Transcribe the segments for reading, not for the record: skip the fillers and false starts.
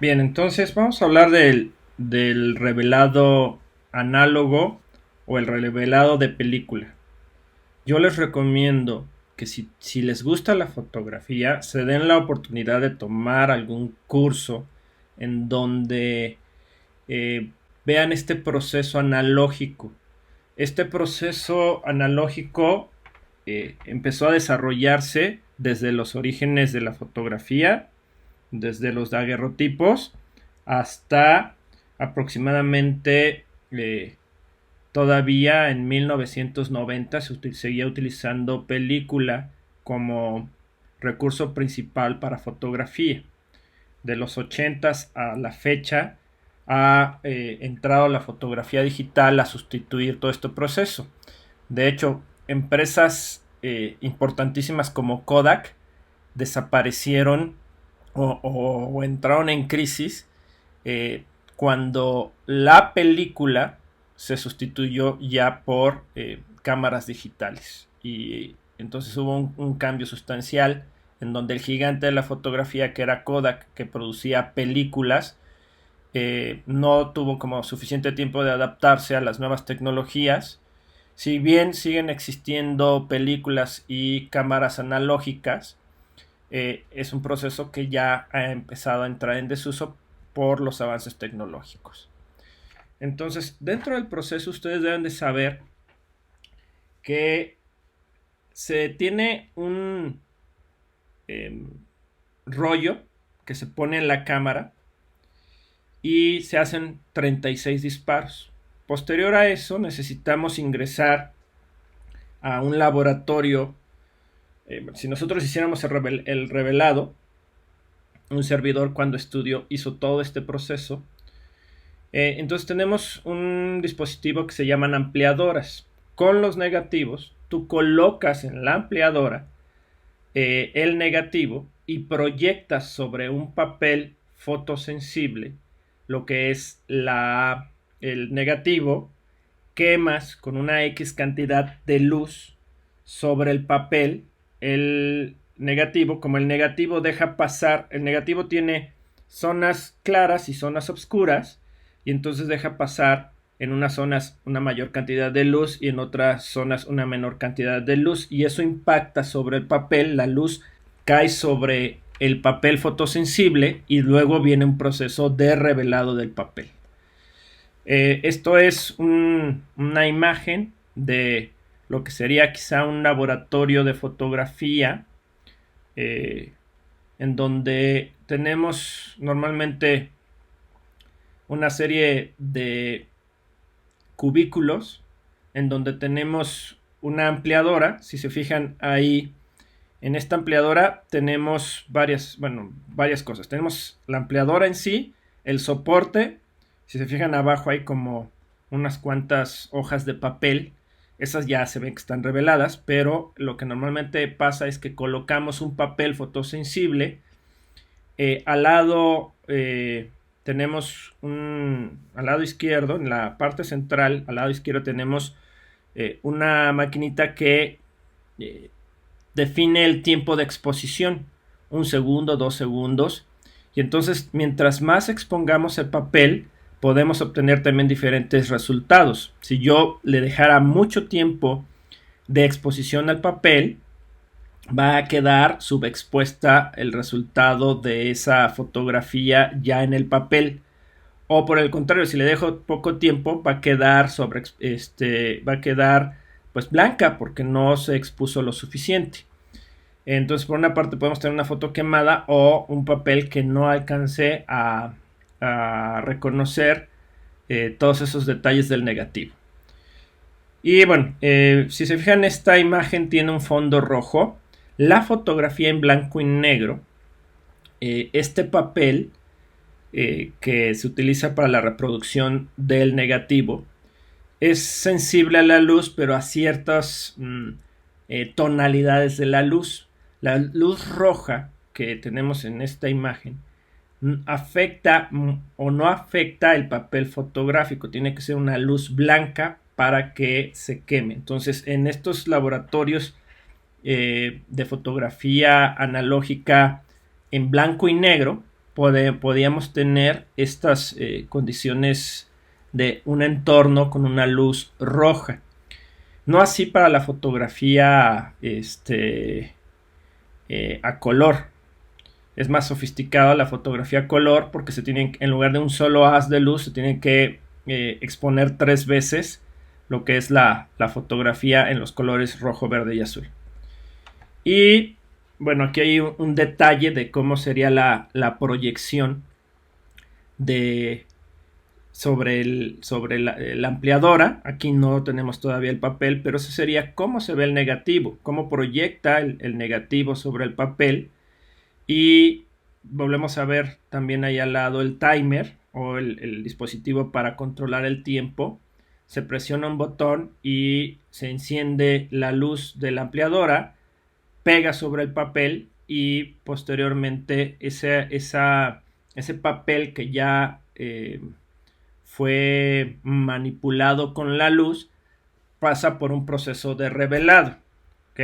Bien, entonces vamos a hablar del revelado análogo o el revelado de película. Yo les recomiendo que si les gusta la fotografía, se den la oportunidad de tomar algún curso en donde eh, vean este proceso analógico. Este proceso analógico empezó a desarrollarse desde los orígenes de la fotografía, desde los daguerrotipos hasta aproximadamente todavía en 1990 seguía utilizando película como recurso principal para fotografía. De los 80s a la fecha ha entrado la fotografía digital a sustituir todo este proceso. De hecho, empresas importantísimas como Kodak desaparecieron o entraron en crisis eh, cuando la película se sustituyó ya por cámaras digitales. Y entonces hubo un cambio sustancial en donde el gigante de la fotografía, que era Kodak, que producía películas, no tuvo como suficiente tiempo de adaptarse a las nuevas tecnologías. Si bien siguen existiendo películas y cámaras analógicas, es un proceso que ya ha empezado a entrar en desuso por los avances tecnológicos. Entonces, dentro del proceso ustedes deben de saber que se tiene un eh, rollo que se pone en la cámara y se hacen 36 disparos. Posterior a eso necesitamos ingresar a un laboratorio. Si nosotros hiciéramos el revelado, un servidor cuando estudió hizo todo este proceso. Entonces tenemos un dispositivo que se llaman ampliadoras. Con los negativos, tú colocas en la ampliadora el negativo y proyectas sobre un papel fotosensible lo que es el negativo, quemas con una X cantidad de luz sobre el papel el negativo. Como el negativo deja pasar, el negativo tiene zonas claras y zonas oscuras, y entonces deja pasar en unas zonas una mayor cantidad de luz y en otras zonas una menor cantidad de luz, y eso impacta sobre el papel. La luz cae sobre el papel fotosensible y luego viene un proceso de revelado del papel. Esto es una imagen de lo que sería quizá un laboratorio de fotografía, eh, en donde tenemos normalmente una serie de cubículos en donde tenemos una ampliadora. Si se fijan ahí, en esta ampliadora tenemos varias cosas. Tenemos la ampliadora en sí, el soporte. Si se fijan abajo hay como unas cuantas hojas de papel. Esas ya se ven que están reveladas, pero lo que normalmente pasa es que colocamos un papel fotosensible. Al lado tenemos al lado izquierdo, en la parte central, al lado izquierdo tenemos una maquinita que eh, define el tiempo de exposición, 1 segundo, 2 segundos, y entonces mientras más expongamos el papel, podemos obtener también diferentes resultados. Si yo le dejara mucho tiempo de exposición al papel, va a quedar subexpuesta el resultado de esa fotografía ya en el papel. O por el contrario, si le dejo poco tiempo, va a quedar va a quedar pues blanca porque no se expuso lo suficiente. Entonces, por una parte podemos tener una foto quemada o un papel que no alcance a reconocer todos esos detalles del negativo. Y bueno, si se fijan, esta imagen tiene un fondo rojo. La fotografía en blanco y negro, este papel que se utiliza para la reproducción del negativo, es sensible a la luz, pero a ciertas tonalidades de la luz. La luz roja que tenemos en esta imagen afecta o no afecta el papel fotográfico. Tiene que ser una luz blanca para que se queme. Entonces, en estos laboratorios de fotografía analógica en blanco y negro, podíamos tener estas condiciones de un entorno con una luz roja. No así para la fotografía a color. Es más sofisticada la fotografía a color porque en lugar de un solo haz de luz se tiene que exponer 3 veces lo que es la fotografía en los colores rojo, verde y azul. Y bueno, aquí hay un detalle de cómo sería la proyección sobre la ampliadora. Aquí no tenemos todavía el papel, pero eso sería cómo se ve el negativo, cómo proyecta el negativo sobre el papel. Y volvemos a ver también ahí al lado el timer o el dispositivo para controlar el tiempo. Se presiona un botón y se enciende la luz de la ampliadora, pega sobre el papel y posteriormente ese papel que ya fue manipulado con la luz pasa por un proceso de revelado. ¿Ok?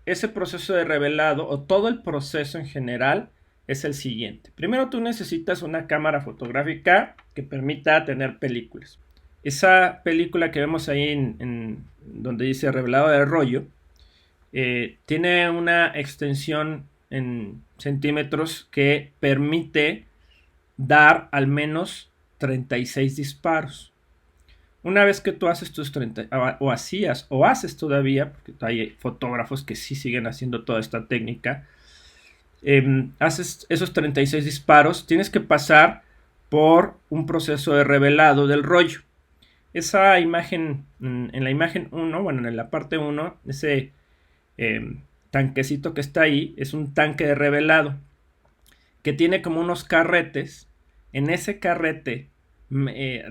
Ese proceso de revelado o todo el proceso en general es el siguiente. Primero tú necesitas una cámara fotográfica que permita tener películas. Esa película que vemos ahí en donde dice revelado de rollo tiene una extensión en centímetros que permite dar al menos 36 disparos. Una vez que tú haces tus 30, o hacías, o haces todavía, porque hay fotógrafos que sí siguen haciendo toda esta técnica, haces esos 36 disparos, tienes que pasar por un proceso de revelado del rollo. Esa imagen, en la imagen 1, bueno, en la parte 1, ese tanquecito que está ahí, es un tanque de revelado, que tiene como unos carretes. En ese carrete,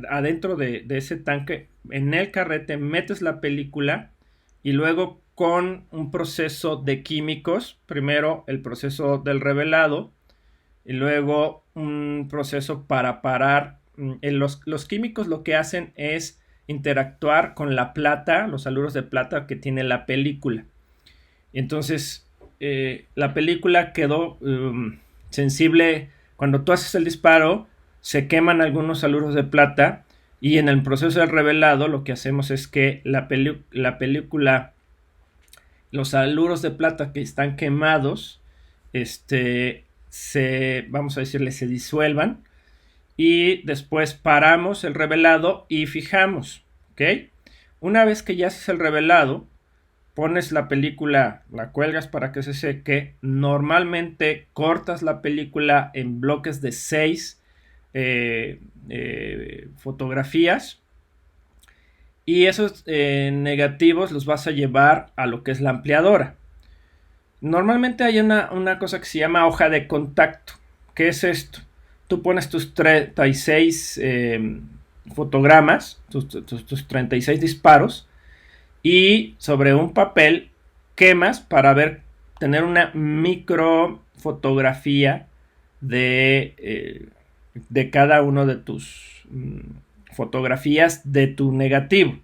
adentro de ese tanque, en el carrete metes la película y luego con un proceso de químicos, primero el proceso del revelado y luego un proceso para parar. Los químicos lo que hacen es interactuar con la plata, los haluros de plata que tiene la película. Entonces, la película quedó sensible. Cuando tú haces el disparo, se queman algunos haluros de plata y en el proceso de revelado lo que hacemos es que la película, los haluros de plata que están quemados, vamos a decirle, se disuelvan y después paramos el revelado y fijamos, ¿ok? Una vez que ya haces el revelado, pones la película, la cuelgas para que se seque. Normalmente cortas la película en bloques de 6 fotografías y esos negativos los vas a llevar a lo que es la ampliadora. Normalmente hay una cosa que se llama hoja de contacto. ¿Qué es esto? Tú pones tus 36 fotogramas, tus 36 disparos, y sobre un papel quemas para tener una micro fotografía de cada uno de tus fotografías de tu negativo.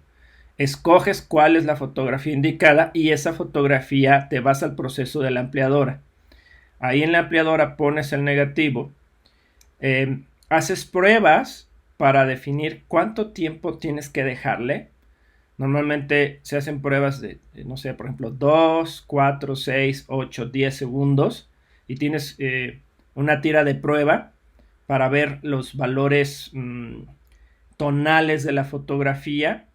Escoges cuál es la fotografía indicada y esa fotografía te vas al proceso de la ampliadora. Ahí en la ampliadora pones el negativo, haces pruebas para definir cuánto tiempo tienes que dejarle. Normalmente se hacen pruebas de, no sé, por ejemplo, 2, 4, 6, 8, 10 segundos y tienes una tira de prueba para ver los valores tonales de la fotografía.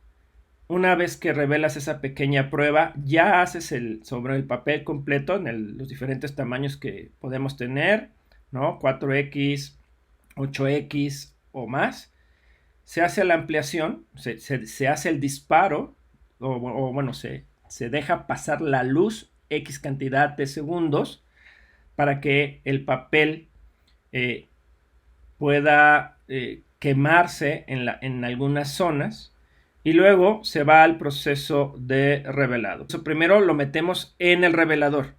Una vez que revelas esa pequeña prueba, ya haces sobre el papel completo en los diferentes tamaños que podemos tener, ¿no? 4X, 8X o más. Se hace la ampliación, se hace el disparo, o bueno, se deja pasar la luz X cantidad de segundos para que el papel pueda quemarse en algunas zonas y luego se va al proceso de revelado. Eso primero lo metemos en el revelador.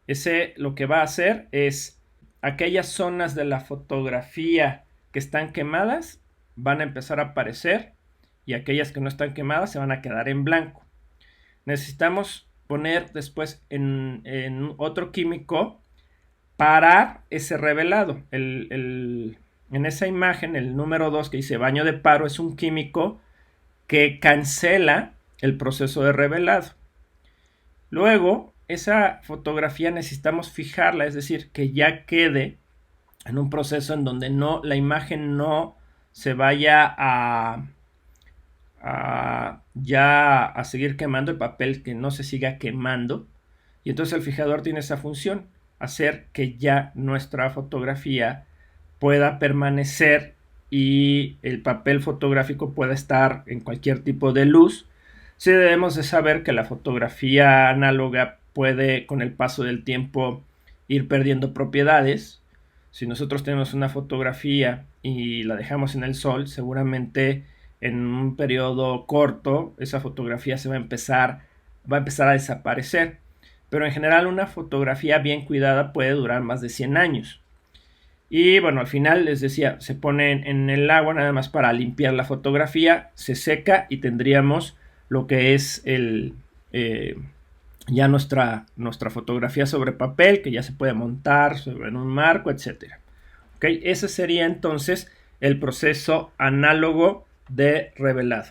Ese lo que va a hacer es aquellas zonas de la fotografía que están quemadas van a empezar a aparecer y aquellas que no están quemadas se van a quedar en blanco. Necesitamos poner después en otro químico parar ese revelado. En esa imagen, el número 2 que dice baño de paro es un químico que cancela el proceso de revelado. Luego, esa fotografía necesitamos fijarla, es decir, que ya quede en un proceso en donde la imagen no se vaya a seguir quemando el papel, que no se siga quemando. Y entonces el fijador tiene esa función, hacer que ya nuestra fotografía pueda permanecer y el papel fotográfico pueda estar en cualquier tipo de luz. Sí debemos de saber que la fotografía análoga puede con el paso del tiempo ir perdiendo propiedades. Si nosotros tenemos una fotografía y la dejamos en el sol, seguramente en un periodo corto esa fotografía va a empezar a desaparecer. Pero en general una fotografía bien cuidada puede durar más de 100 años. Y bueno, al final les decía, se pone en el agua nada más para limpiar la fotografía, se seca y tendríamos lo que es ya nuestra fotografía sobre papel, que ya se puede montar en un marco, etcétera. ¿Okay? Ese sería entonces el proceso análogo de revelado.